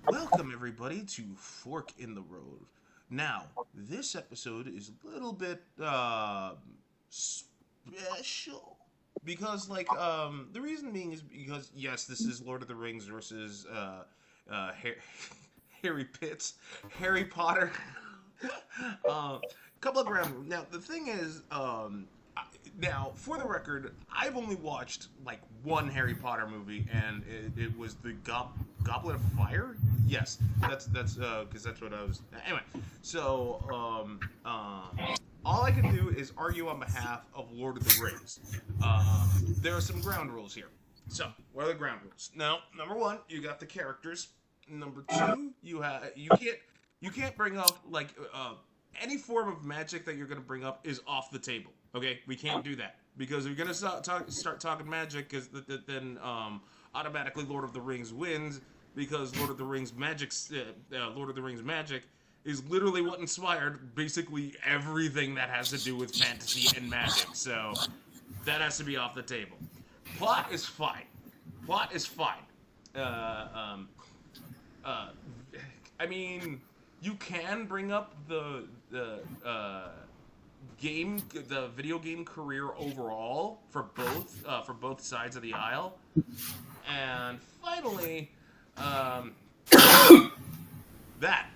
Welcome, everybody, to Fork in the Road. Now, this episode is a little bit special because, the reason being is because, yes, this is Lord of the Rings versus Harry Pitts, Harry Potter. Couple of ground rules. Now, the thing is, now for the record, I've only watched like one Harry Potter movie, and it was the Goblet of Fire. Yes, that's because that's what I was. Anyway, so all I can do is argue on behalf of Lord of the Rings. There are some ground rules here. So, what are the ground rules? Now, number one, you got the characters. Number two, you can't bring up any form of magic that you're going to bring up is off the table. Okay, we can't do that because if you're going to start talking magic, because then automatically Lord of the Rings wins because Lord of the Rings magic is literally what inspired basically everything that has to do with fantasy and magic. So that has to be off the table. Plot is fine. Plot is fine. Uh, um, uh, I mean, you can bring up the video game career overall for both sides of the aisle, and finally, um, that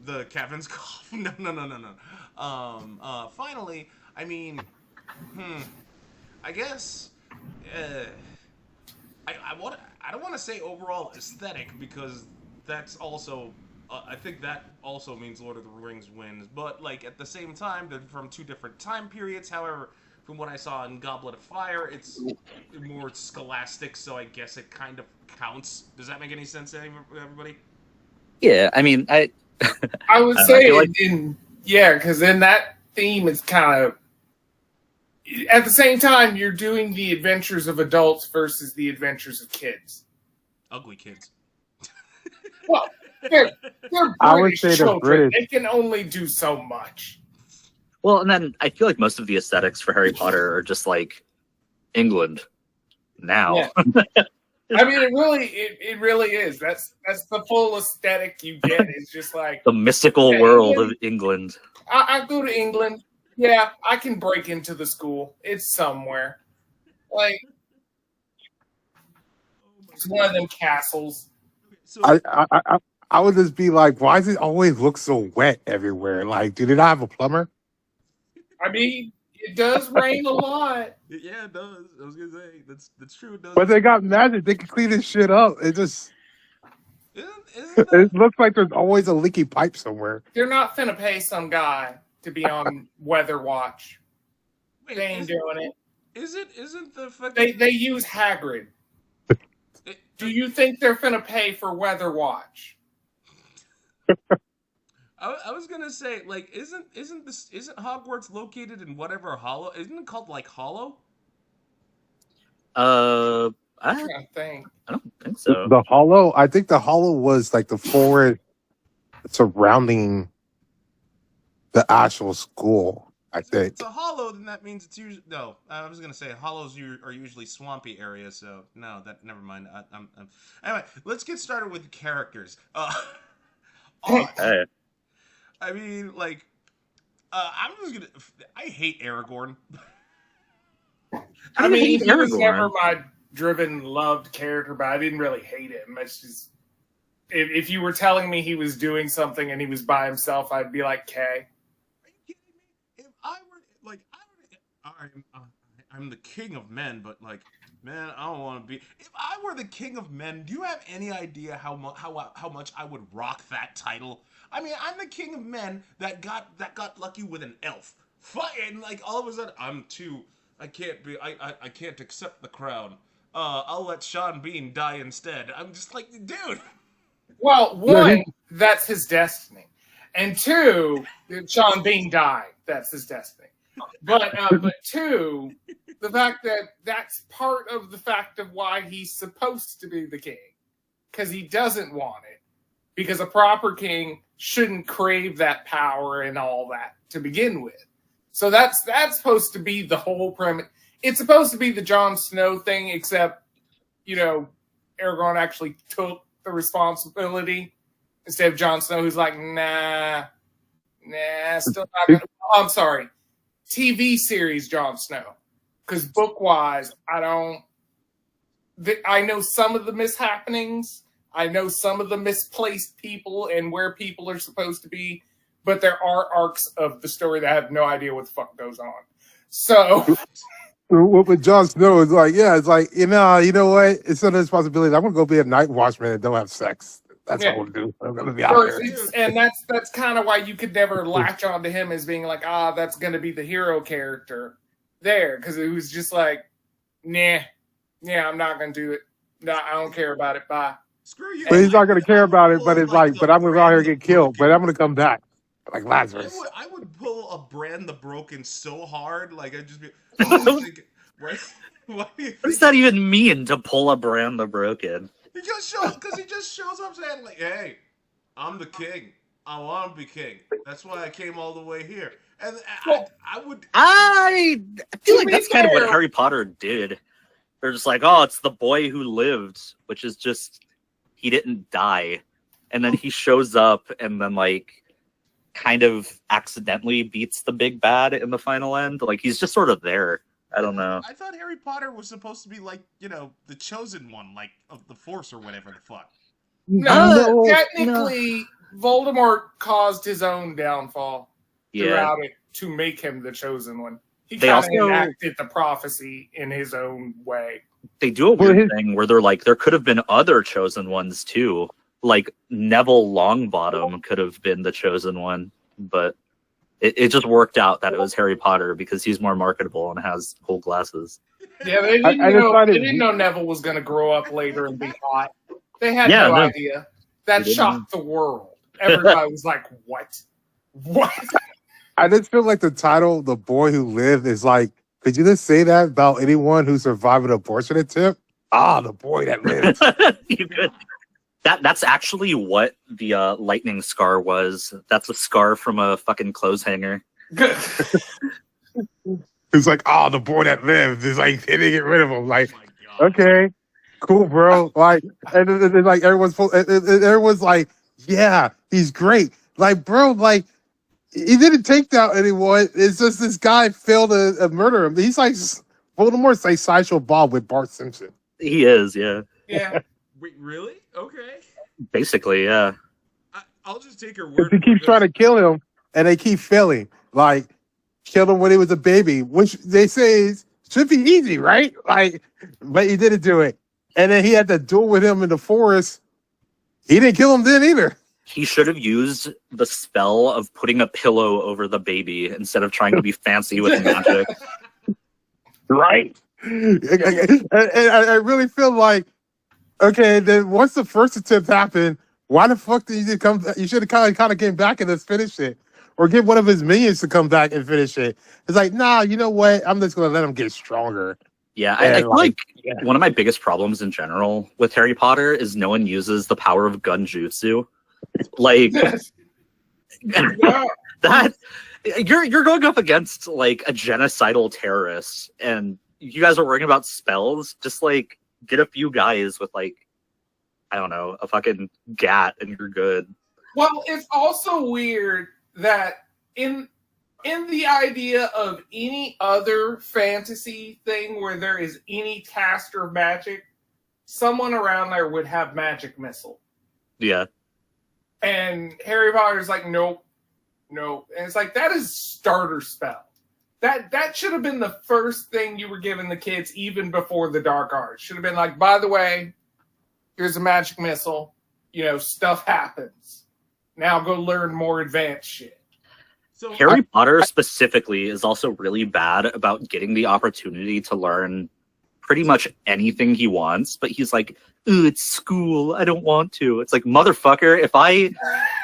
the Kevin's cough. No. Finally, I mean, I guess. Uh, I don't want to say overall aesthetic because that's also I think that also means Lord of the Rings wins, but like at the same time they're from two different time periods. However, from what I saw in Goblet of Fire, it's more scholastic, so I guess it kind of counts. Does that make any sense to everybody? Yeah, I mean, I would I say feel it like didn't. Yeah, because then that theme is kind of at the same time you're doing the adventures of adults versus the adventures of kids. Ugly kids. Well, they're I would British say the children. British. They can only do so much. well, and then I feel like most of the aesthetics for Harry Potter are just like England now. Yeah. I mean, it really is. That's the full aesthetic you get. It's just like The mystical yeah, world England, of England. I go to England. Yeah, I can break into the school. It's somewhere. Like Oh my it's one of god. them castles. Okay, so I would just be like, why does it always look so wet everywhere? Like, do they not have a plumber? I mean, it does rain a lot. yeah, it does. I was gonna say that's true. It But does. they got magic. They can clean this shit up. Isn't that It looks like there's always a leaky pipe somewhere. They're not finna pay some guy to be on weather watch. wait? They ain't doing it. Isn't the They fucking they use Hagrid. it, Do you think they're finna pay for weather watch? I was gonna say like isn't Hogwarts located in whatever hollow? Isn't it called like Hollow? Uh, I, I think. I don't think so. The hollow, I think the hollow was like the forest surrounding the actual school. I So if think. it's a hollow, then that means it's usually no. I was gonna say are usually swampy areas, so no, that never mind. Anyway, let's get started with the characters. Oh, Hey, I mean, like, I'm just gonna. I hate Aragorn. I mean, he was Aragorn? never my driven, loved character, but I didn't really hate him. It's just if you were telling me he was doing something and he was by himself, I'd be like, "Okay." Are you kidding me? If I were like, I'm the king of men, but like, man, I don't want to be. If I were the king of men, do you have any idea how much I would rock that title? I mean, I'm the king of men that got lucky with an elf. And like all of a sudden, I'm too. I can't be. I can't accept the crown. I'll let Sean Bean die instead. I'm just like, dude. Well, Yeah, one, that's his destiny, and two, Sean Bean died. That's his destiny. But two, the fact that that's part of the fact of why he's supposed to be the king, because he doesn't want it, because a proper king shouldn't crave that power and all that to begin with. So that's supposed to be the whole premise. It's supposed to be the Jon Snow thing, except you know, Aragorn actually took the responsibility instead of Jon Snow, who's like, nah, still not gonna. I'm sorry, TV series Jon Snow, because book wise, I don't. I know some of the mishappenings. I know some of the misplaced people and where people are supposed to be, but there are arcs of the story that I have no idea what the fuck goes on. So, With Jon Snow, it's like, yeah, it's like, you know what? It's not a responsibility. I'm gonna go be a night watchman and don't have sex. That's what I'm gonna do. I'm gonna be out there. And that's kind of why you could never latch on to him as being like, that's gonna be the hero character there, because it was just like, I'm not gonna do it. No, I don't care about it. Bye. Screw you. But he's not gonna care about it. But it's like, but I'm gonna go out here and get killed. But I'm gonna come back like Lazarus. I would pull a Brand the Broken so hard, like I'd just be. Why do you What does that even mean to pull a Bran the Broken? He just shows up saying like, "Hey, I'm the king. I want to be king. That's why I came all the way here." And I feel like that's kind of what fair- Harry Potter did. They're just like, oh, it's the boy who lived, which is just he didn't die, and then he shows up and then like kind of accidentally beats the big bad in the final end. Like he's just sort of there. I don't know. I thought Harry Potter was supposed to be like, the chosen one, like of the Force or whatever the fuck. No, technically, Voldemort caused his own downfall throughout it to make him the chosen one. He They kind of also- enacted the prophecy in his own way. They do a weird thing where they're like, there could have been other chosen ones too. Like Neville Longbottom could have been the chosen one, but it just worked out that it was Harry Potter because he's more marketable and has cool glasses. Yeah, they didn't know Neville was going to grow up later and be hot. They had no idea. That shocked the world. Everybody was like, what? What? I just feel like the title, The Boy Who Lived, is like, could you just say that about anyone who survived an abortion attempt? The boy that lived. You could. That's actually what the lightning scar was. That's a scar from a fucking clothes hanger. It's like, the boy that lived. It's like, they didn't get rid of him. Like, Oh my God. okay, cool, bro. Like, and then like everyone's like, yeah, he's great. Like, bro, like, he didn't take down anyone. It's just this guy failed to murder him. He's like Voldemort's like Sideshow Bob with Bart Simpson. He is, yeah. Yeah. Wait, really? Okay. Basically, yeah. I'll just take your word. He keeps trying to kill him, and they keep failing. Like, killed him when he was a baby, which they say should be easy, right? Like, but he didn't do it. And then he had to duel with him in the forest. He didn't kill him then either. He should have used the spell of putting a pillow over the baby instead of trying to be fancy with magic. Right? And I really feel like, okay, then once the first attempt happened, why the fuck did you come? You should have kind of came back and just finished it, or get one of his minions to come back and finish it. It's like, nah, you know what? I'm just gonna let him get stronger. Yeah, I feel like one of my biggest problems in general with Harry Potter is no one uses the power of gunjutsu. Like that, you're going up against like a genocidal terrorist, and you guys are worrying about spells. Just like get a few guys with like, I don't know, a fucking gat, and you're good. Well, it's also weird that in the idea of any other fantasy thing where there is any caster of magic, someone around there would have magic missile. Yeah. And Harry Potter's like, nope. And it's like, that is starter spell. That should have been the first thing you were giving the kids even before the dark arts. Should have been like, by the way, here's a magic missile. Stuff happens. Now go learn more advanced shit. So Harry Potter specifically is also really bad about getting the opportunity to learn pretty much anything he wants, but he's like, ooh, it's school, I don't want to. It's like, motherfucker, if I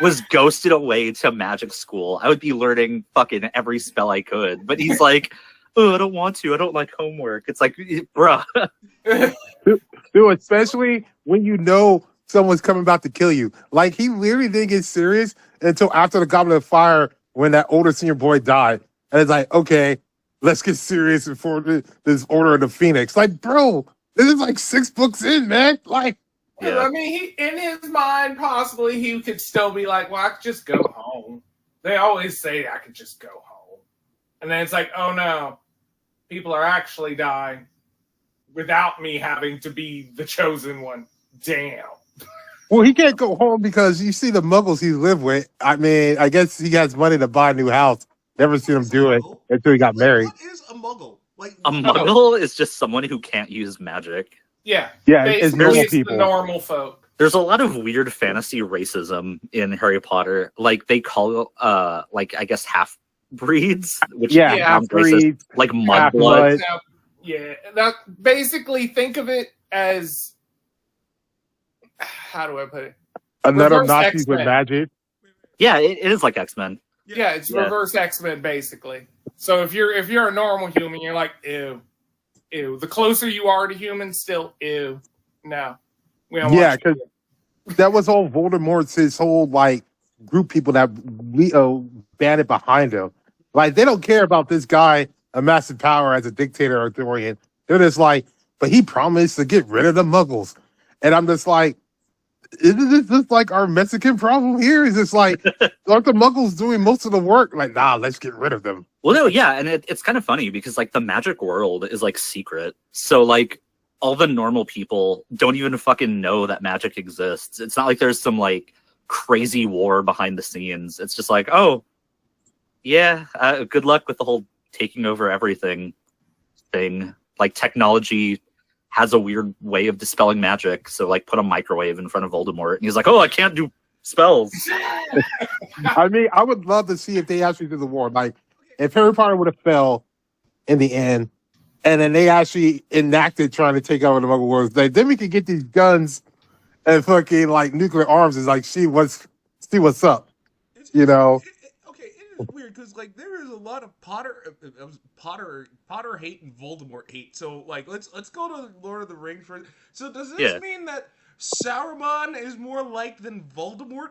was ghosted away to magic school, I would be learning fucking every spell I could. But he's like, oh, I don't want to. I don't like homework. It's like, bruh. Dude, especially when you know someone's coming about to kill you. Like, he literally didn't get serious until after the Goblet of Fire when that older senior boy died. And it's like, okay, let's get serious before this Order of the Phoenix. Like, bro, this is like 6 books in, man. Like, Yeah. I mean, in his mind, possibly he could still be like, well, I could just go home. They always say I could just go home. And then it's like, oh no, people are actually dying without me having to be the chosen one. Damn. Well, he can't go home because you see the muggles he lived with. I mean, I guess he has money to buy a new house. Never seen him do it until he got married. What is a muggle? Like A muggle is just someone who can't use magic. Yeah. Yeah, it's Basically, normal it's people. the normal folk. There's a lot of weird fantasy racism in Harry Potter. Like they call like I guess half breeds, which Yeah, sounds racist. half-breeds, Like half-blood. mudblood. Now, yeah. Now, basically, think of it as, how do I put it? Another Reverse Nazis with X-Men. magic. Yeah, it is like X-Men. Yeah, it's Yeah. reverse X-Men basically. So if you're a normal human, you're like, ew. The closer you are to human, still ew. No. We don't Yeah, want you. because that was all Voldemort's his whole like group people that banded behind him. Like they don't care about this guy amassing power as a dictator or authorian. They're just like, but he promised to get rid of the Muggles, and I'm just like, isn't this just like our Mexican problem here? Is this like aren't the Muggles doing most of the work? Like, nah, let's get rid of them. Well, no, yeah, and it's kind of funny because like the magic world is like secret. So like all the normal people don't even fucking know that magic exists. It's not like there's some like crazy war behind the scenes. It's just like, oh, yeah, good luck with the whole taking over everything thing. Like technology has a weird way of dispelling magic. So like put a microwave in front of Voldemort and he's like, oh, I can't do spells. I mean, I would love to see if they actually did the war. Like, if Harry Potter would have fell in the end, and then they actually enacted trying to take over the Muggle world, like, then we could get these guns and fucking like nuclear arms. Is like, see what's up, you know? Okay, it is weird because like there is a lot of Potter hate and Voldemort hate. So like let's go to Lord of the Rings first. So does this Yeah. mean that Sauron is more liked than Voldemort?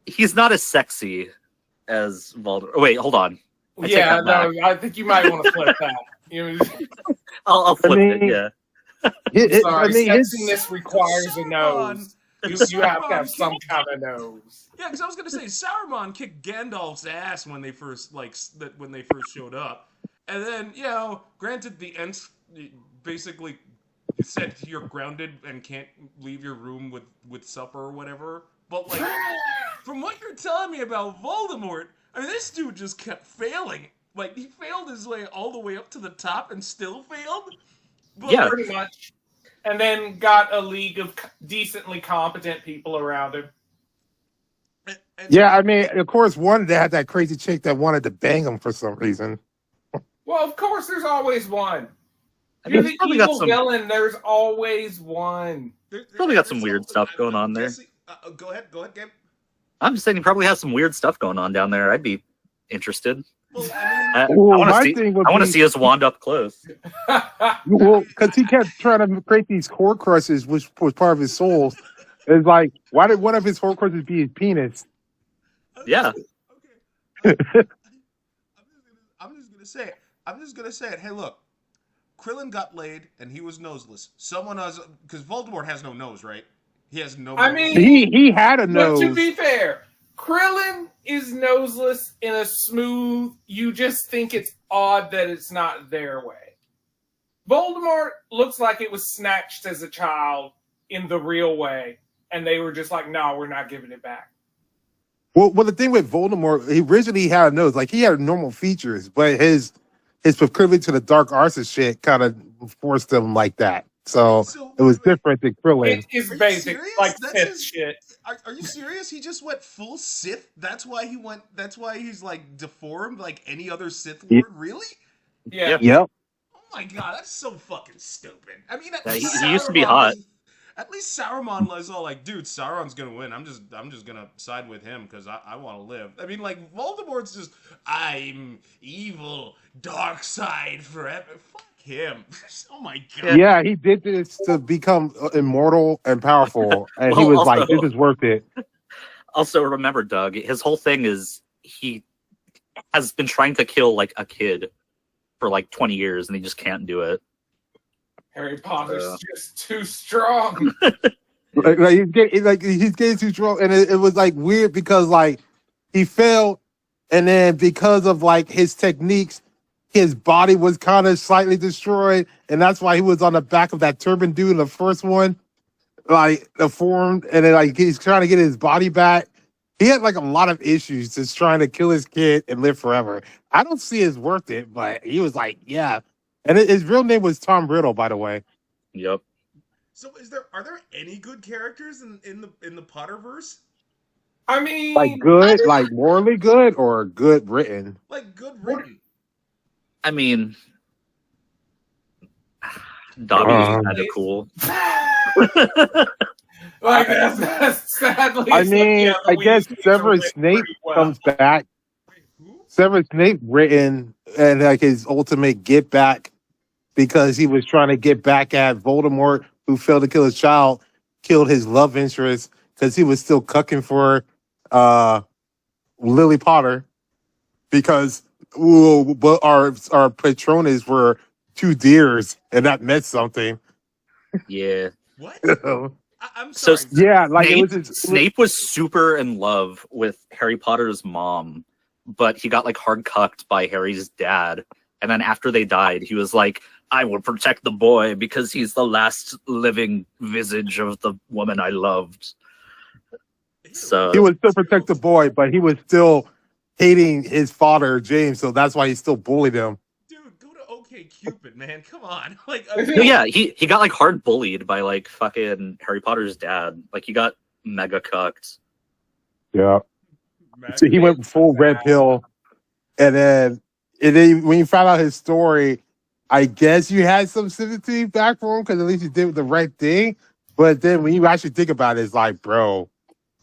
He's not as sexy as Voldemort. Oh, wait, hold on. I take Yeah, that back. no, I think you might want to flip that. You know, I'll flip mean, it, yeah. sorry, I mean, sexiness requires a nose. You have to have Sauron some kind of nose. Yeah, because I was gonna say Sauron kicked Gandalf's ass when they first showed up, and then granted the Ents basically said you're grounded and can't leave your room with supper or whatever. But like, from what you're telling me about Voldemort, I mean, this dude just kept failing. Like he failed his way all the way up to the top and still failed. But, Yeah. Pretty much. And then got a league of decently competent people around him. and- Yeah, I mean, of course, one they had that crazy chick that wanted to bang him for some reason. Well, of course, there's always one. I You're mean, the he's probably got evil some- villain. There's always one. Probably got some weird stuff going on there. Go ahead, Gabe. I'm just saying he probably has some weird stuff going on down there. I'd be interested. Well, I Ooh, want my to thing would see be- his wand up close. Well, because he kept trying to create these Horcruxes, which was part of his soul. It's like, why did one of his Horcruxes be his penis? Yeah. Okay. I'm just gonna say it. Hey, look, Krillin got laid and he was noseless. Someone else, because Voldemort has no nose, right? He has no. I nose. mean- He had a But nose. to be fair, Krillin is noseless in a smooth, you just think it's odd that it's not their way. Voldemort looks like it was snatched as a child in the real way, and they were just like, no, we're not giving it back. Well, the thing with Voldemort, he originally had a nose. Like, he had normal features, but his proclivity to the dark arts and shit kind of forced him like that. So it was different than Krillin. It is Are you basic, serious? like That's Sith his- shit. Are you serious? He just went full Sith. That's why he's like deformed, like any other Sith Yeah. Lord. Really? Yeah. Yep. Oh my god, that's so fucking stupid. I mean, Yeah, he used to be hot. At least Saruman was all like, dude, Sauron's gonna win. I'm just gonna side with him because I want to live. I mean, like Voldemort's just, I'm evil, dark side forever. Fuck him. Oh my god. Yeah, he did this to become immortal and powerful, and he Well, was like, also- "This is worth it." Also, remember, Doug, his whole thing is he has been trying to kill like a kid for like 20 years and he just can't do it. Harry Potter's Yeah. just too strong. He's getting too strong, and it was like weird because like he failed, and then because of like his techniques, his body was kind of slightly destroyed, and that's why he was on the back of that turban dude in the first one, like the form, and then like he's trying to get his body back. He had like a lot of issues just trying to kill his kid and live forever. I don't see it's worth it, but he was like, yeah. And his real name was Tom Riddle, by the way. Yep. So are there any good characters in the Potterverse? I mean, Like good, like morally good, or good written. Like good written. I mean, Dobby was kind of cool. like that's sadly. I mean, I guess Severus Snape comes back. Wait, who? Severus Snape written and like his ultimate get back because he was trying to get back at Voldemort, who failed to kill his child, killed his love interest because he was still cucking for Lily Potter because but our Patronus were two deers and that meant something. Yeah. What? Yeah, I'm So sorry. like Snape, it was Snape was super in love with Harry Potter's mom, but he got like hard cucked by Harry's dad. And then after they died, he was like, I will protect the boy because he's the last living visage of the woman I loved. So he would still protect the boy, but he was still hating his father, James, so that's why he still bullied him. Dude, go to OK Cupid, man. Come on. Like, no, yeah, he got like hard bullied by like fucking Harry Potter's dad. Like he got mega cucked. Yeah. So he went full red pill, and then when you found out his story, I guess you had some sympathy back for him because at least he did the right thing. But then when you actually think about it, it's like, bro,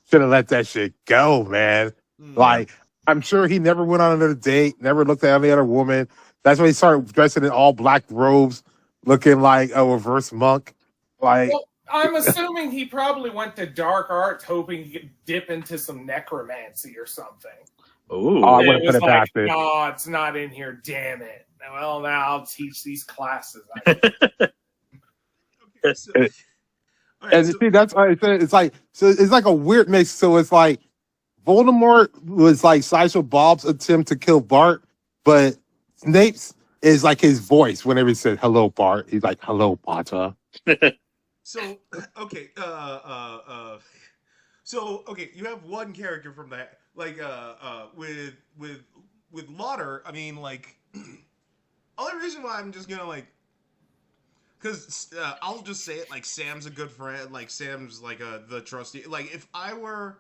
should have let that shit go, man. Like, I'm sure he never went on another date, never looked at any other woman. That's why he started dressing in all black robes, looking like a reverse monk. Like, Well, I'm assuming he probably went to dark arts hoping he could dip into some necromancy or something. Ooh. I And wouldn't it put was it past like, it. no, it's not in here, damn it. Well, now I'll teach these classes. Okay, so, all right, and so- see, that's why it's like, so it's like a weird mix. So it's like Voldemort was like Sideshow Bob's attempt to kill Bart, but Snape's is like his voice whenever he said hello, Bart. He's like, hello, Potter. So okay, so okay, you have one character from that, like with Lauder. I mean, like, only reason why I'm just gonna like, because I'll just say it, like Sam's a good friend, like Sam's like the trusty. Like if I were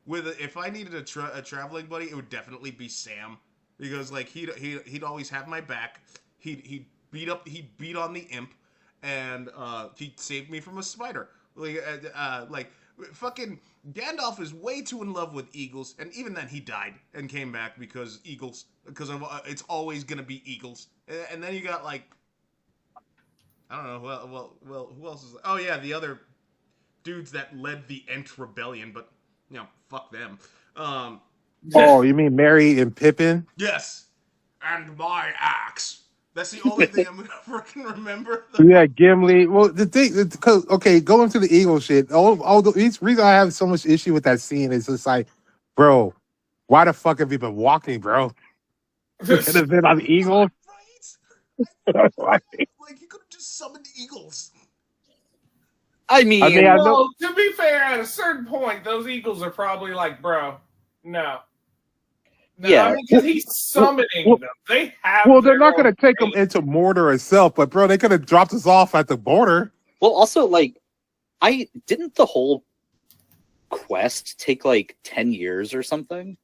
if I needed a traveling buddy, it would definitely be Sam because like he'd always have my back. He'd beat on the imp. And he saved me from a spider. Like fucking Gandalf is way too in love with eagles, and even then he died and came back because eagles. Because it's always gonna be eagles. And then you got like, I don't know. Well, who else is? Oh yeah, the other dudes that led the Ent rebellion, but fuck them. Oh, you mean Merry and Pippin? Yes, and my axe. That's the only thing I'm gonna freaking remember. Yeah, Gimli. Well, the thing, because okay, going to the eagle shit. All the reason I have so much issue with that scene is just like, bro, why the fuck have you been walking, bro? Could have been on the eagle. Right? Like you could have just summoned eagles. I mean, I know. Well, to be fair, at a certain point, those eagles are probably like, bro, no. Yeah. Because he's summoning them. They have. Well, they're not their going to take them own into Mordor itself, but bro, they could have dropped us off at the border. well, also like, I didn't the whole quest take like 10 years or something.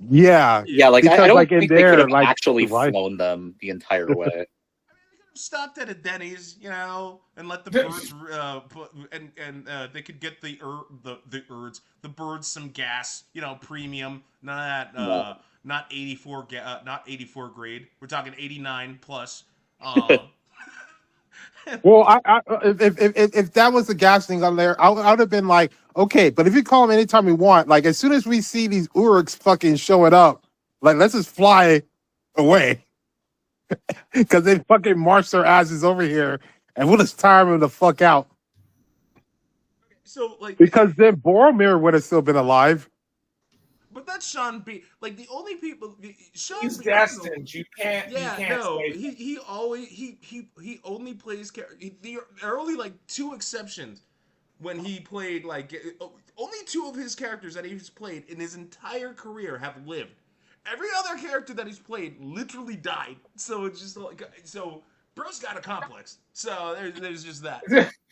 Yeah, Yeah, like Because, I don't like, in think they there, could have like, actually right. flown them the entire way. I mean, they could have stopped at a Denny's, and let the birds they could get the birds some gas, premium, none of that, No. not 84 grade. We're talking 89 plus. Well, if that was the gas thing on there, I would have been like, okay, but if you call them anytime we want, like as soon as we see these Uruks fucking showing up, like let's just fly away because they fucking march their asses over here and we'll just tire him the fuck out. So like, Because then Boromir would have still been alive. but that's Sean Bean. Like the only people, Sean He's Bean, I don't know. destined. You can't. Yeah, you can't no, say he always he only plays there are only like two exceptions when he played like only two of his characters that he's played in his entire career have lived. Every other character that he's played literally died. So it's just like so bro's got a complex. So there's just that.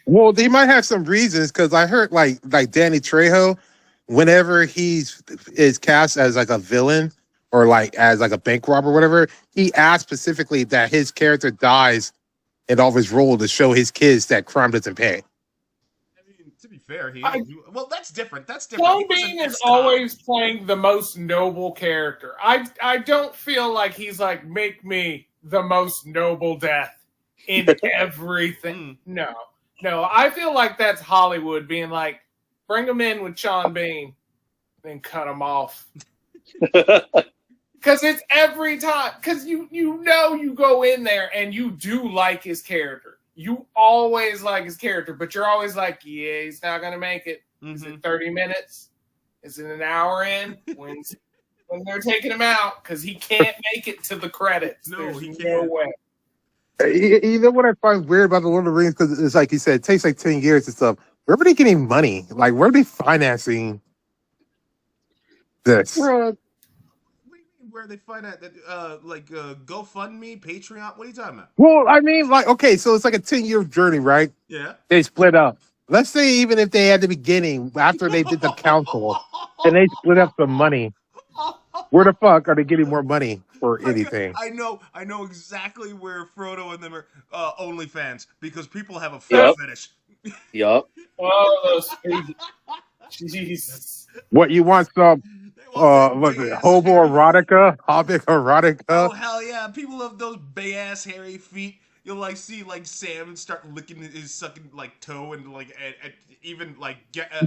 Well, they might have some reasons because I heard like Danny Trejo, whenever is cast as like a villain or like as like a bank robber or whatever, he asked specifically that his character dies in all of his role to show his kids that crime doesn't pay. I mean, to be fair, well that's different. That's different. Sean He was an Bean is ex-cop. always playing the most noble character. I don't feel like he's like, make me the most noble death in everything. No, I feel like that's Hollywood being like, bring him in with Sean Bean, then cut him off. Because it's every time. Because you go in there and you do like his character. You always like his character, but you're always like, yeah, he's not gonna make it. Is it 30 minutes? Is it an hour in? When they're taking him out because he can't make it to the credits. No, There's he no can't. way. You know what I find weird about the Lord of the Rings? Because it's like you said, it takes like 10 years and stuff. Where are they getting money? Like, where are they financing this? What do you mean, where they find out that GoFundMe, Patreon? What are you talking about? Well, I mean, like, okay, so it's like a 10-year journey, right? Yeah. They split up. Let's say even if they at the beginning, after they did the council, and they split up some money, where the fuck are they getting more money for anything? I know exactly where Frodo and them are OnlyFans because people have a foot fetish. Yup. Oh, those people. Jesus. What, you want some, what's it, hobo erotica? Hobbit Oh erotica? hell yeah! People love those big ass hairy feet. You'll like see like Sam start licking his sucking like toe and like even like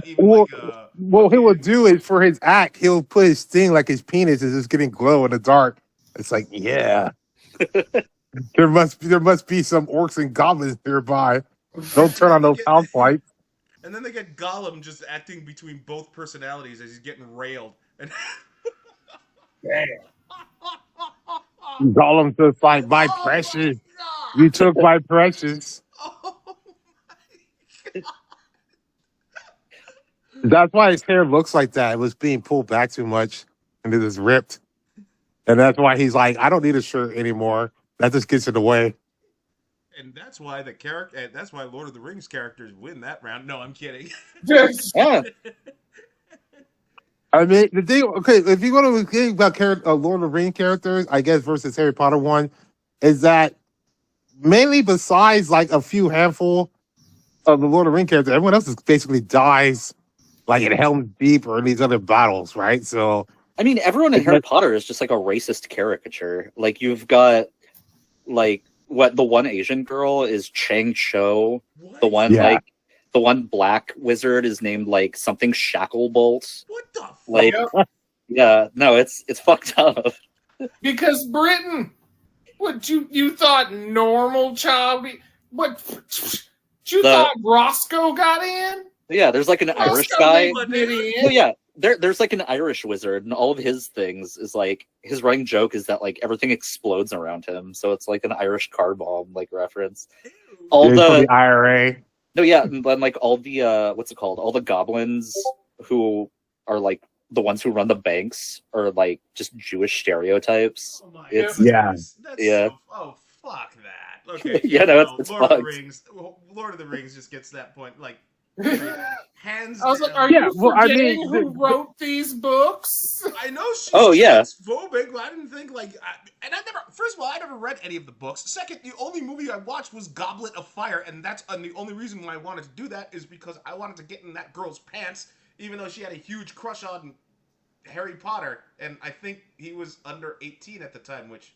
even Well, like what he will do is for his act, he'll put his thing like his penis is just getting glow in the dark. It's like, yeah. there must be some orcs and goblins nearby. Don't turn on those house lights. and then they get Gollum just acting between both personalities as he's getting railed. And Damn. Gollum just like, my precious. You took my precious. Oh my god! That's why his hair looks like that. It was being pulled back too much and it is ripped. And that's why he's like, I don't need a shirt anymore. That just gets in the way. And that's why the character. And that's why Lord of the Rings characters win that round. No, I'm kidding. Just, Yeah. I mean, the thing, okay, if you want to think about Lord of the Rings characters, I guess, versus Harry Potter one, is that mainly besides like a few handful of the Lord of the Rings characters, everyone else just basically dies like in Helm's Deep or in these other battles, right? So, I mean, everyone in Harry Potter is just like a racist caricature. Like you've got like what the one Asian girl is Chang Cho. What? The one Yeah. like the one black wizard is named like something Shacklebolt. What the fuck? Like yeah, no, it's fucked up. because Britain, what you thought normal child? What you thought Roscoe got in? Yeah, there's like an Irish Roscoe guy. didn't get in. Oh yeah, there's like an Irish wizard, and all of his things is like his running joke is that like everything explodes around him, so it's like an Irish car bomb like reference. All for the the IRA. no, yeah, and then like all the what's it called? All the goblins who are like the ones who run the banks are like just Jewish stereotypes. Oh my It's- goodness. Yeah. That's Yeah. oh fuck that. Okay. Yeah, no, it's Lord of the fucked. Rings. Lord of the Rings just gets that point. Like hands. I was like, down. are Yeah, you well, I forgetting mean, who wrote these books? I know she's Oh, yeah. transphobic, but I didn't think and I never. First of all, I never read any of the books. Second, the only movie I watched was Goblet of Fire, and the only reason why I wanted to do that is because I wanted to get in that girl's pants, even though she had a huge crush on Harry Potter, and I think he was under 18 at the time, which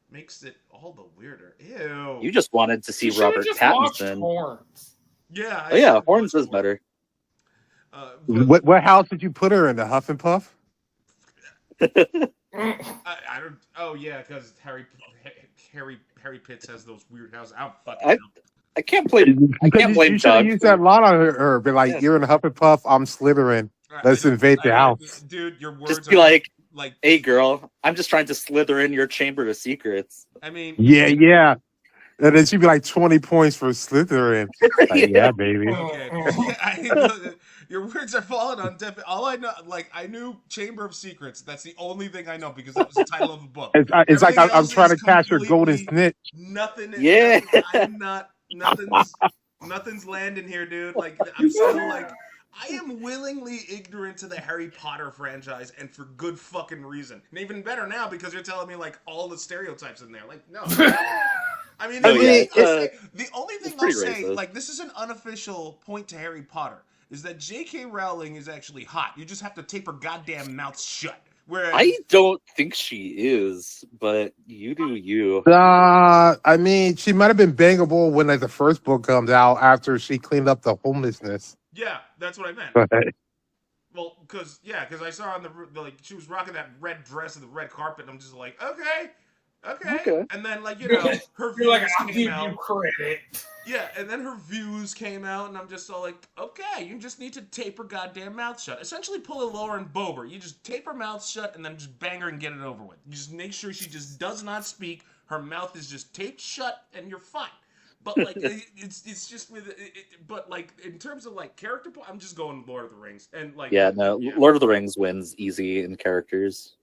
makes it all the weirder. Ew. You just wanted to see You should've Robert just watched Pattinson. Horns. Yeah. Oh yeah, Horns was better. What house did you put her in? The Huff and Puff? I don't. Oh yeah, because Harry Pitts has those weird houses. I don't fucking I- know. I can't blame. I can't blame You should have Doug. used that line on her. Be like, Yeah. you're in Hufflepuff. I'm Slytherin. Let's invade the house. Dude. Your words Just be are like, "Hey, girl, I'm just trying to slither in your chamber of secrets." I mean, Yeah. And then she'd be like 20 points for Slytherin. Like, yeah, baby. okay. Your words are falling on deaf. All I know, like, I knew Chamber of Secrets. That's the only thing I know because that was the title of the book. It's like Everything I'm else trying to is catch her golden completely snitch. Nothing. Yeah. I'm not. Nothing's landing here, dude. Like, I'm still like. I am willingly ignorant to the Harry Potter franchise, and for good fucking reason. And even better now because you're telling me like all the stereotypes in there. Like, no. I mean, Oh, yeah. the only thing It's I'll pretty say, racist. like, this is an unofficial point to Harry Potter, is that J.K. Rowling is actually hot. You just have to tape her goddamn mouth shut. Whereas, I don't think she is, but you do you. I mean, she might have been bangable when like the first book comes out after she cleaned up the homelessness. yeah, that's what I meant. But Well, because I saw on the like she was rocking that red dress and the red carpet. And I'm just like, okay. And then like her You're like, views I'll came give out. you credit. Yeah, and then her views came out, and I'm just all like, okay, you just need to tape her goddamn mouth shut. Essentially, pull a Lauren Boebert. You just tape her mouth shut, and then just bang her and get it over with. You just make sure she just does not speak. Her mouth is just taped shut, and you're fine. But like, it's just with it. But like, in terms of like character, I'm just going Lord of the Rings, and like, Yeah, no, Lord of the Rings wins easy in characters.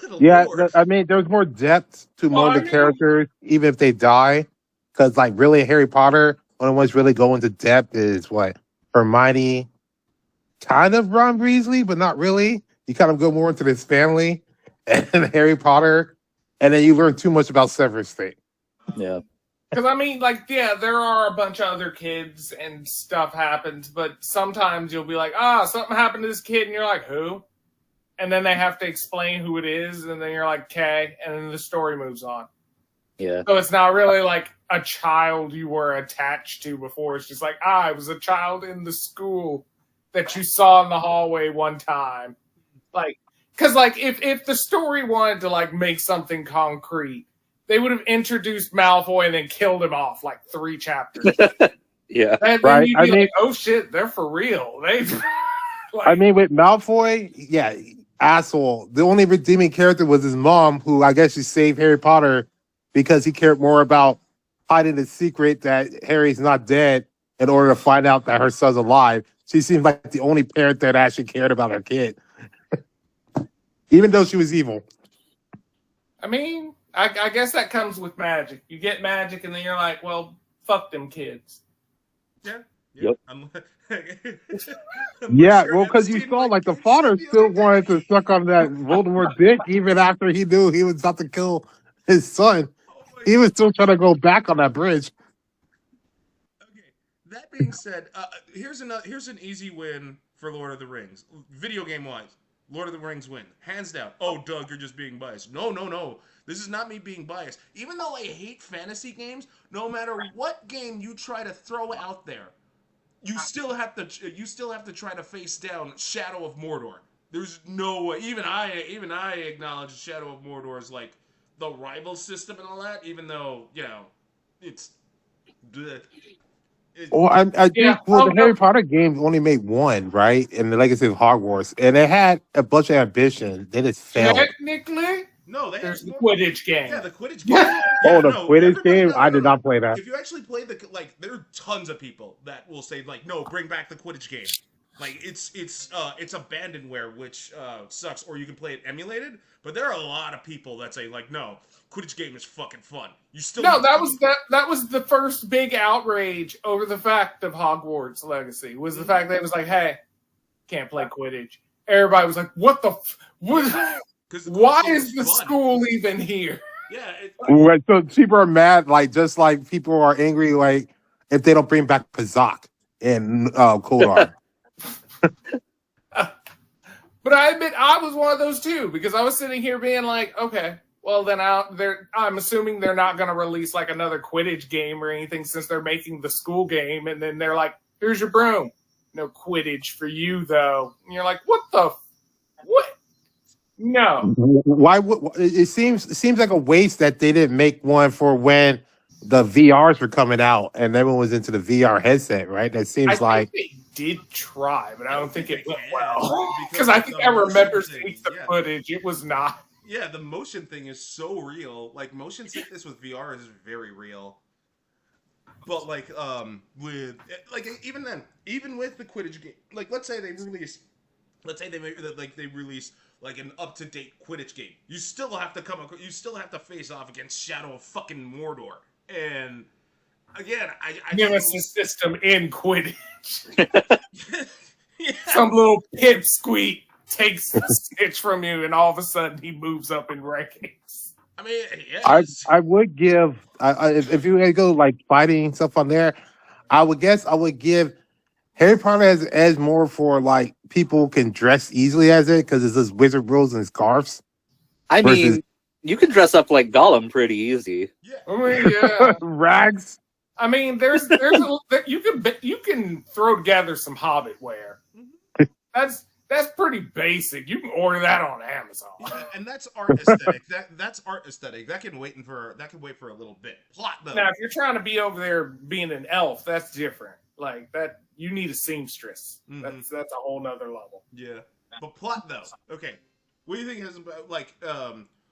Good yeah, Lord. I mean, there's more depth to Well, more I of the mean- characters, even if they die. Because like, really, Harry Potter, only ones really go into depth is what Hermione, kind of Ron Weasley, but not really. You kind of go more into this family and Harry Potter, and then you learn too much about Severus Snape. Yeah. Because, I mean, like, yeah, there are a bunch of other kids and stuff happens, but sometimes you'll be like, something happened to this kid, and you're like, who? And then they have to explain who it is, and then you're like, okay, and then the story moves on. Yeah. So it's not really like a child you were attached to before. It's just like, I was a child in the school that you saw in the hallway one time. Like, because, like, if the story wanted to, like, make something concrete, they would have introduced Malfoy and then killed him off like 3 chapters. Yeah. And then Right, you'd I be mean- like, oh shit, they're for real. They, like, I mean, with Malfoy, yeah, asshole. The only redeeming character was his mom, who I guess she saved Harry Potter because he cared more about hiding the secret that Harry's not dead in order to find out that her son's alive. She seemed like the only parent that actually cared about her kid, even though she was evil. I mean, I guess that comes with magic. You get magic, and then you're like, well, fuck them kids. Yeah. Yep. I'm Yeah, sure well, because you Epstein, saw, like, the father still wanted to suck on that Voldemort dick even after he knew he was about to kill his son. He was still trying to go back on that bridge. Okay. That being said, here's an easy win for Lord of the Rings, video game wise. Lord of the Rings win, hands down. Oh, Doug, you're just being biased. No. This is not me being biased. Even though I hate fantasy games, no matter what game you try to throw out there, you still have to try to face down Shadow of Mordor. There's no way. Even I acknowledge Shadow of Mordor is like the rival system and all that. Even though it's. Well, I think Yeah. the Harry Potter games only made one, right? In the Legacy of Hogwarts. And it had a bunch of ambition. Then it failed. Technically, No, they there's the had Quidditch game. Yeah, the Quidditch game. Oh, the no, Quidditch everybody- game? no, I did no. not play that. If you actually play there are tons of people that will say like, no, bring back the Quidditch game. Like it's abandonware, which sucks. Or you can play it emulated. But there are a lot of people that say like, no, Quidditch game is fucking fun. You still No, that was the first big outrage over the fact of Hogwarts Legacy, was the fact that it was like, hey, can't play Quidditch. Everybody was like, what the what? 'Cause the Why Quidditch game is the fun. school even here? Yeah, Right, so people are mad, like, just like people are angry, like, if they don't bring back Pazak and Kodar. But I admit I was one of those too, because I was sitting here being like, okay, well then I'm assuming they're not going to release like another Quidditch game or anything since they're making the school game, and then they're like, here's your broom. No Quidditch for you though. And you're like, what? No. Why would it seems like a waste that they didn't make one for when the VRs were coming out and everyone was into the VR headset, right? That I seems think like they did try, but I don't think it went Yeah, well. because Because I think the I remember motion seeing thing, the yeah. footage. It was not. Yeah, the motion thing is so real. Like motion sickness with VR is very real. But with like even then, even with the Quidditch game, like let's say they release like an up to date Quidditch game. You still have to face off against Shadow of fucking Mordor. And again, I Nemesis system in Quidditch. yeah. Some little pipsqueak takes the stitch from you, and all of a sudden he moves up in rankings. I mean, yes. I would give if you had to go like fighting stuff on there, I would give Harry Potter as more for like people can dress easily as it because it's just wizard rules and scarves. I Versus- mean, you can dress up like Gollum pretty easy. Yeah. I mean, yeah. Rags. I mean, you can throw together some Hobbit wear. That's pretty basic. You can order that on Amazon. Yeah, and that's art aesthetic. That's art aesthetic. That can wait for a little bit. Plot though. Now, if you're trying to be over there being an elf, that's different. Like that, you need a seamstress. Mhm. That's a whole nother level. Yeah, but plot though. Okay, what do you think has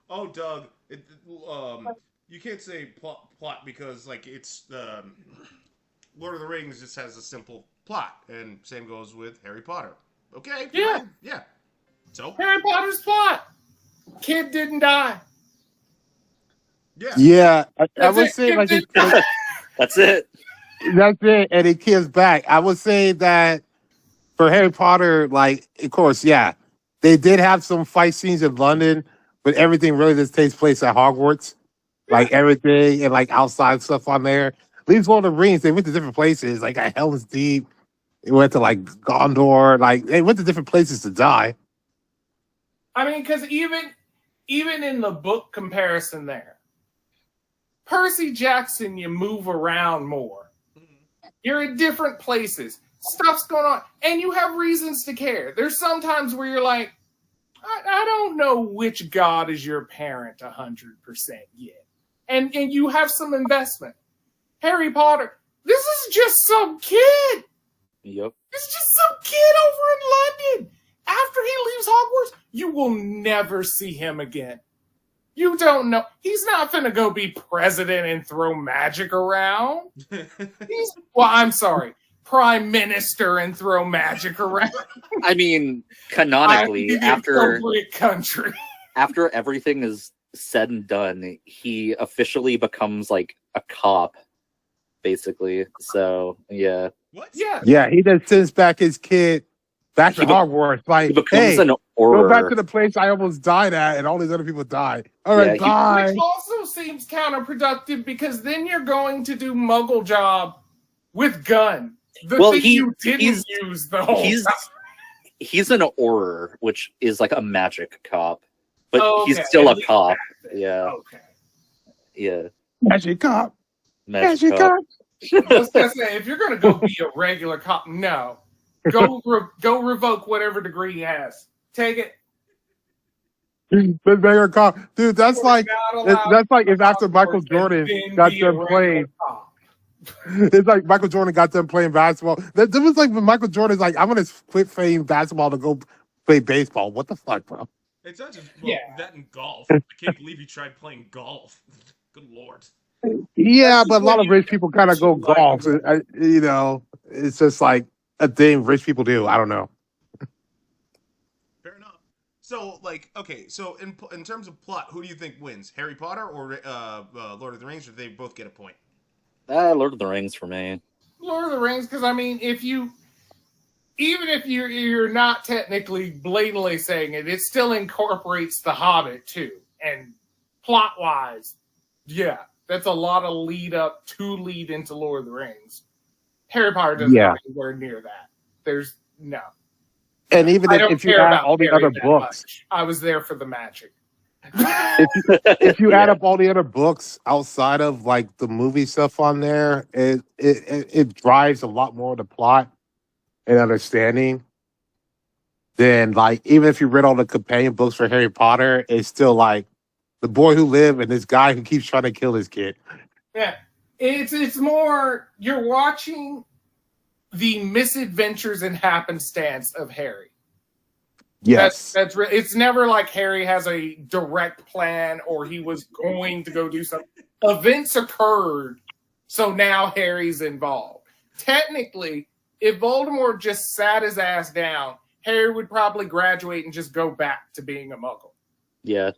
oh Doug, you can't say plot because like it's Lord of the Rings just has a simple plot, and same goes with Harry Potter. Okay. Yeah. fine, yeah. So Harry Potter's plot. Kid didn't die. yeah. Yeah, I That's would it. say like Kid That's it. that's it, and it kills back. I would say that for Harry Potter, like of course, yeah, they did have some fight scenes in London, but everything really just takes place at Hogwarts. Like everything and like outside stuff on there. Leaves Lord of the Rings, they went to different places, like at Helm's Deep. They went to like Gondor, like they went to different places to die. I mean, because even in the book comparison there, Percy Jackson, you move around more. You're in different places. Stuff's going on. And you have reasons to care. There's sometimes where you're like, I don't know which god is your parent 100% yet. And you have some investment. Harry Potter, this is just some kid. Yep. It's just some kid over in London. After he leaves Hogwarts, you will never see him again. You don't know. He's not going to go be president and throw magic around. I'm sorry, prime minister and throw magic around. I mean, canonically, The after appropriate country. after everything is said and done, he officially becomes like a cop, basically. So yeah, What? Yeah. Yeah, he just sends back his kid back to He be- Hogwarts. he Like, becomes hey, an go Auror. back to the place I almost died at, and all these other people died. All right, Yeah, he- bye. Which also seems counterproductive because then you're going to do Muggle job with gun. The Well, thing you he's- didn't use the whole he's time. he's an Auror, which is like a magic cop, but Oh, he's okay. still At a least cop. that's it. Yeah, Okay. yeah, Magic cop. magic Magic cop. cop. I was gonna say, if you're gonna go be a regular cop, no, go revoke whatever degree he has. Take it. The bigger cop, dude. That's You're like not allowed that's like if to after Michael and Jordan then got be a done regular playing. cop. It's like Michael Jordan got done playing basketball. That was like when Michael Jordan's like, I'm gonna quit playing basketball to go play baseball. What the fuck, bro? It's not just Yeah. that and golf. I can't believe he tried playing golf. Good lord. Yeah, but a lot when of you rich people kind of go like- golf. You know, it's just like a thing rich people do. I don't know. Fair enough. So, like, okay, so in terms of plot, who do you think wins, Harry Potter or Lord of the Rings? Or do they both get a point? Lord of the Rings for me. Lord of the Rings, because I mean, even if you're not technically blatantly saying it, it still incorporates The Hobbit too, and plot wise, yeah, that's a lot of lead up to lead into Lord of the Rings. Harry Potter doesn't Yeah. go anywhere near that. There's no. And even I don't if you care add about all the Harry other that books, much. I was there for the magic. if you add Yeah. up all the other books outside of like the movie stuff on there, it drives a lot more of the plot and understanding than like even if you read all the companion books for Harry Potter, it's still like the boy who lived and this guy who keeps trying to kill his kid. Yeah. It's more you're watching the misadventures and happenstance of Harry. Yes. That's it's never like Harry has a direct plan or he was going to go do something. Events occurred, so now Harry's involved. Technically, if Voldemort just sat his ass down, Harry would probably graduate and just go back to being a Muggle. Yeah.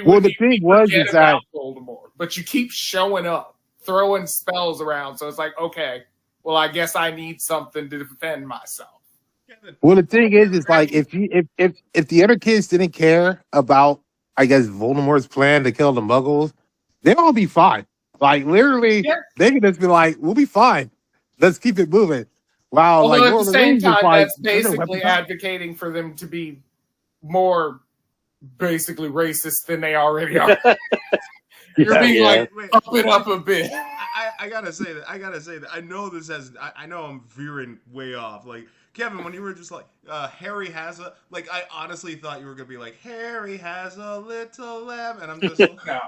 Well, the thing was is that Voldemort, but you keep showing up, throwing spells around, so it's like, okay, well, I guess I need something to defend myself. well, the thing is like if the other kids didn't care about, I guess, Voldemort's plan to kill the Muggles, they'd all be fine. Like literally, they could just be like, "We'll be fine. Let's keep it moving." Wow. Although like at Lord the of the same Rings is time, like, that's basically advocating for them to be more basically racist than they already are. You're being like Wait, up it up a bit. I gotta say that. I know this has. I know I'm veering way off. Like Kevin, when you were just like Harry has a, like, I honestly thought you were gonna be like Harry has a little lamb, and I'm just like, No.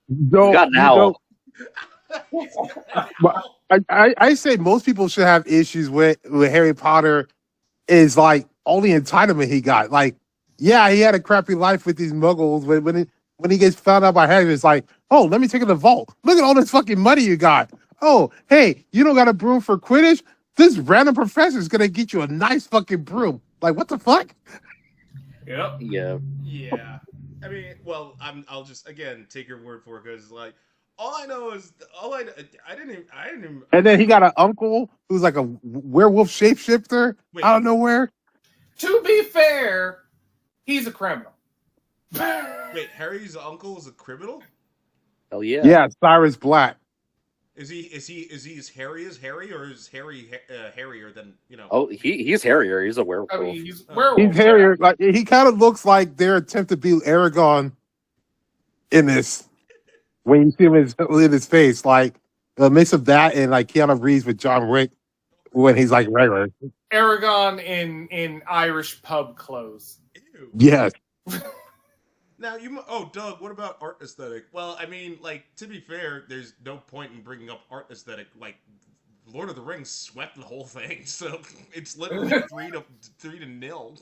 You got an owl. But I say most people should have issues with Harry Potter is like all the entitlement he got. Like, yeah, he had a crappy life with these Muggles. When he gets found out by Harry, it's like, oh, let me take it to the vault. Look at all this fucking money you got. Oh, hey, you don't got a broom for Quidditch? This random professor is gonna get you a nice fucking broom. Like, what the fuck? Yep. Yeah. yeah. I mean, well, I'll just again take your word for it because like all I know is I didn't even. And then he got an uncle who's like a werewolf shapeshifter Wait. out of nowhere. To be fair, he's a criminal. Wait, Harry's uncle is a criminal? Hell yeah. Yeah, Cyrus Black. Is he as hairy as Harry, or is Harry hairier than, you know? Oh, he's hairier. He's a werewolf. I mean, he's Oh. werewolf. He's hairier. Like he kind of looks like their attempt to be Aragorn in this. When you see him in his face, like a mix of that and like Keanu Reeves with John Wick when he's like regular. Aragon in Irish pub clothes. Ew. Yes. Now Doug, what about art aesthetic? Well, I mean, like, to be fair, there's no point in bringing up art aesthetic. Like, Lord of the Rings swept the whole thing, so it's literally 3-0.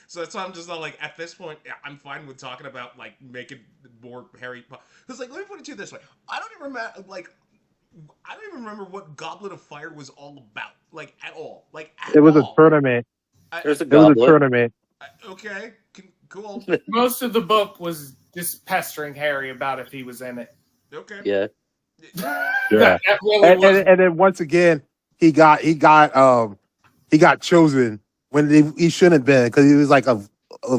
So that's why I'm just not like, at this point, I'm fine with talking about like making more Harry Potter. Because like, let me put it to you this way: I don't even remember what Goblet of Fire was all about, like at all. Like at It was a all. tournament. There's a It was a goblet. tournament. Okay, cool. Most of the book was just pestering Harry about if he was in it. Okay. Yeah. Yeah. That really was. And then once again, he got chosen when he shouldn't have been because he was like a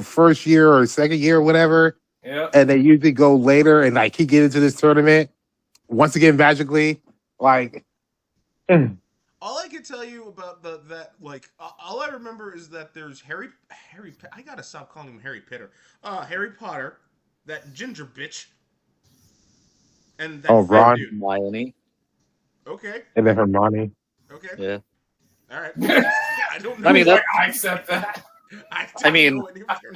first year or second year or whatever. Yeah. And they usually go later, and like he get into this tournament once again magically. Like, All I can tell you about all I remember is that there's Harry. I gotta stop calling him Harry Potter. Harry Potter, that ginger bitch, and that fat Ron. dude. Hermione. Okay. and then Hermione. Okay. Yeah. All right. I don't know. I mean, that- I accept that. I mean, know what you're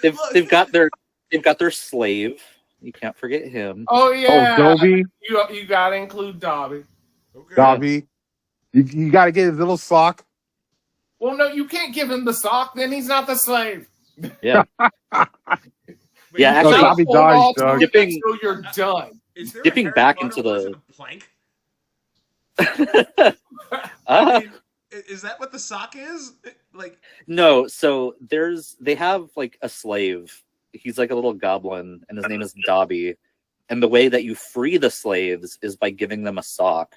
mean. They've got their slave. You can't forget him. Oh yeah. Oh, Dobby, You gotta include Dobby. Okay. Dobby. You got to get his little sock. Well, no, you can't give him the sock. Then he's not the slave. Yeah. Wait, Yeah, No, actually, Dobby Hold dies, on to Doug. it Skipping- until you're done. is there a Skipping Harry back Potter into the- version of plank? Uh, Is that what the sock is? Like, no, so they have like a slave. He's like a little goblin, and his name is Dobby. And the way that you free the slaves is by giving them a sock.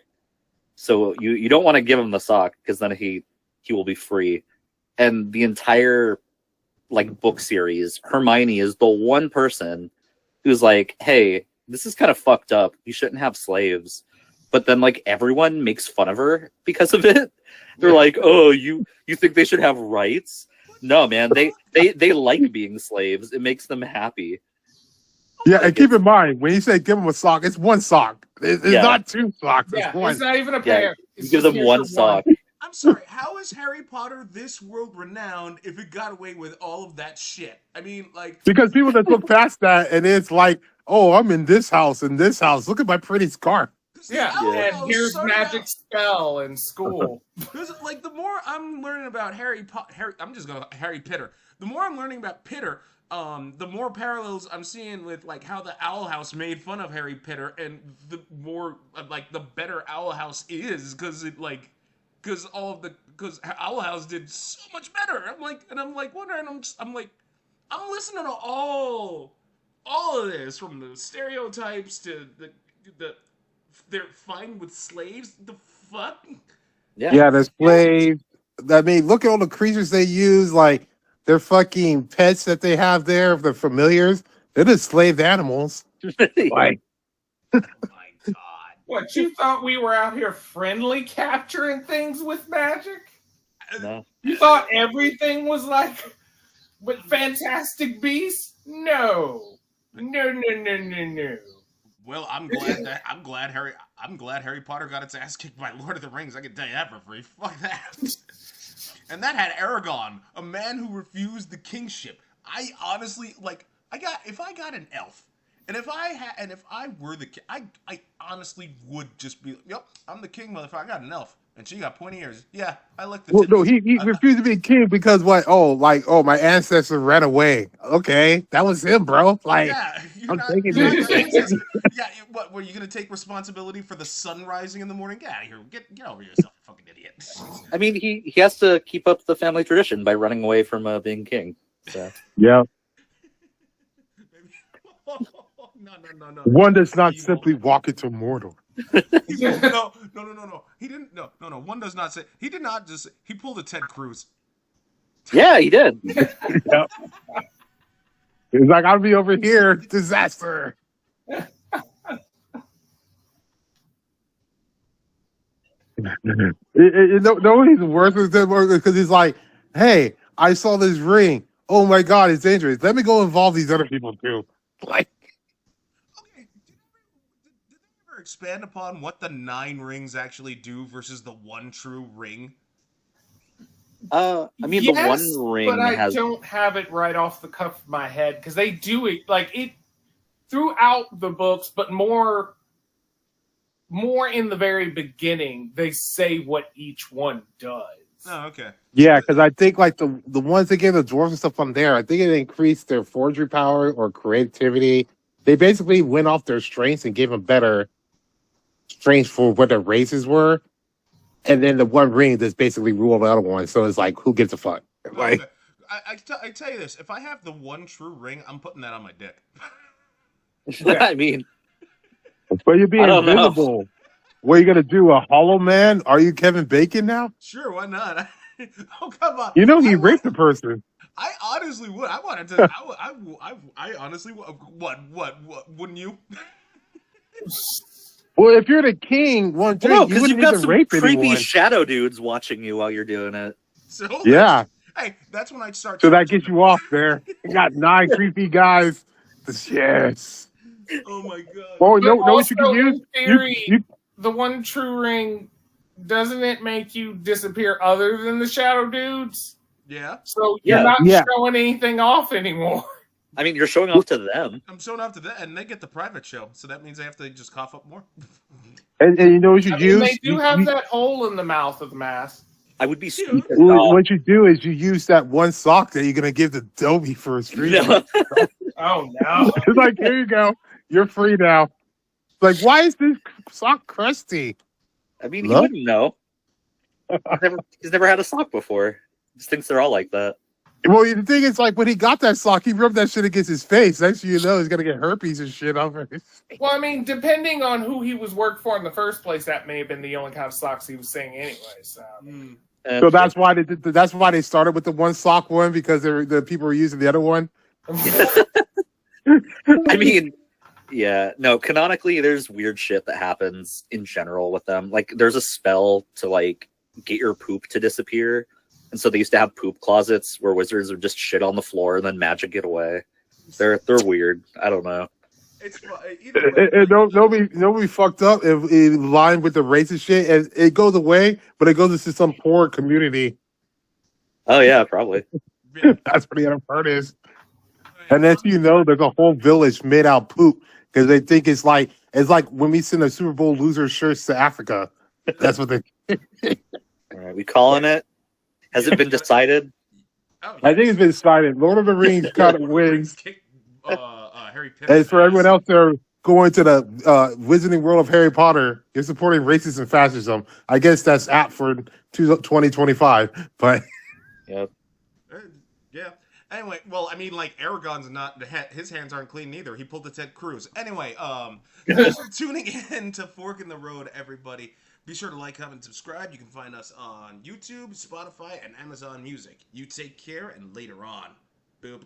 So you don't want to give him the sock because then he will be free. And the entire like book series, Hermione is the one person who's like, hey, this is kind of fucked up. You shouldn't have slaves. But then like everyone makes fun of her because of it. They're like, oh, you think they should have rights? No, man, they like being slaves. It makes them happy. Yeah, and keep in mind when you say give him a sock, it's one sock. It's Yeah. not two socks. Yeah, It's one. it's not even a pair. You It's give just them here's one your sock. I'm sorry. How is Harry Potter this world renowned if it got away with all of that shit? I mean, like, Because people just look past that and it's like, oh, I'm in this house, in this house. Look at my pretty scarf. Yeah, and here's magic spell in school. Because, like, the more I'm learning about Harry, I'm just going to Harry Pitter. The more I'm learning about Pitter, the more parallels I'm seeing with, like, how the Owl House made fun of Harry Pitter, and the more, like, the better Owl House is, because it, like, because Owl House did so much better. I'm like, wondering, I'm listening to all of this, from the stereotypes to the they're fine with slaves. The fuck? Yeah, the slaves. I mean, look at all the creatures they use. Like, their fucking pets that they have there, the familiars. They're just slave animals. Like, Oh my god. What, you thought we were out here friendly capturing things with magic? No. You thought everything was like with Fantastic Beasts? No. No. Well, I'm glad Harry Potter got its ass kicked by Lord of the Rings. I can tell you that for free. Fuck that. And that had Aragorn, a man who refused the kingship. I honestly, like, if I got an elf, and if I were the king, I honestly would just be, yep, I'm the king, motherfucker. I got an elf, and she got pointy ears. Yeah, I like the. well, no, he refused to be king because what? Oh, my ancestor ran away. Okay, that was him, bro. Like, yeah, I'm taking this. Yeah, what? Were you gonna take responsibility for the sun rising in the morning? Get out of here. Get over yourself, you fucking idiot. I mean, he has to keep up the family tradition by running away from being king. So. Yeah. No. One does not simply walk into Mordor. No. He didn't. No. One does not say. He did not just. He pulled a Ted Cruz. Yeah, he did. Yep. He's like, I'll be over here. Disaster. No, he's worse because he's like, hey, I saw this ring. Oh my god, it's dangerous. Let me go involve these other people too. Like, Okay, did they ever expand upon what the 9 rings actually do versus the one true ring? I mean, Yes, the one ring but I has. don't have it right off the cuff of my head because they do it like it throughout the books, but more in the very beginning. They say what each one does. Oh, okay. yeah, because I think like the ones that gave the dwarves and stuff on there, I think it increased their forgery power or creativity. They basically went off their strengths and gave them better strengths for what their races were. And then the one ring that's basically ruled the other one. So it's like, who gives a fuck? Like, Okay. I tell you this: if I have the one true ring, I'm putting that on my dick. I mean, but you're being I don't know. invisible. What are you gonna do? A Hollow Man? Are you Kevin Bacon now? Sure, why not? Oh, come on. You know he I raped a person. I honestly would. I wanted to. I honestly would. What? Wouldn't you? Well, if you're the king, one thing no, you because wouldn't you've got even some rape creepy anyone. shadow dudes watching you while you're doing it. So Yeah, Hey, that's when I start. so that gets you off there. You got 9 creepy guys. Yes. Oh my god. Oh, But no, what you can also, use? in theory, You- the one true ring, doesn't it make you disappear other than the shadow dudes? Yeah, So you're not Yeah. showing anything off anymore. I mean, you're showing off to them. I'm showing off to that, and they get the private show, so that means they have to just cough up more. and you know what you I mean, use? they do You- have you- that hole in the mouth of the mask. I would be stupid. what you do is you use that one sock that you're gonna give to Dobie for his free. No. Oh no! It's like, here you go. You're free now. Like, why is this sock crusty? I mean, Look. he wouldn't know. He's never had a sock before. Just thinks they're all like that. Well, the thing is, like, when he got that sock, he rubbed that shit against his face. Next thing you know, he's gonna get herpes and shit over his face. Well, I mean, depending on who he was worked for in the first place, that may have been the only kind of socks he was saying anyway. So Mm. And So that's why that's why they started with the one sock one, because the people were using the other one. I mean, yeah, no, canonically, there's weird shit that happens in general with them. Like, there's a spell to, like, get your poop to disappear. And so they used to have poop closets where wizards would just shit on the floor and then magic it away. They're weird. I don't know. It's either way. And nobody fucked up if it lined with the racist shit, and it goes away, but it goes into some poor community. Oh yeah, probably. Yeah. That's what the other part is. And then there's a whole village made out poop because they think it's like when we send a Super Bowl loser shirts to Africa. That's what they. All right, we calling it? Has it been decided? Oh, I think it's been decided. Lord of the Rings kind of wins. Kick, Harry Potter. And for everyone else there going to the Wizarding World of Harry Potter, you're supporting racism and fascism. I guess that's apt for 2025. But Yep. Yeah. Anyway, well, I mean, like Aragon's not his hands aren't clean either. He pulled the Ted Cruz. Anyway, thanks for tuning in to Fork in the Road, everybody. Be sure to like, comment, and subscribe. You can find us on YouTube, Spotify, and Amazon Music. You take care, and later on, boop.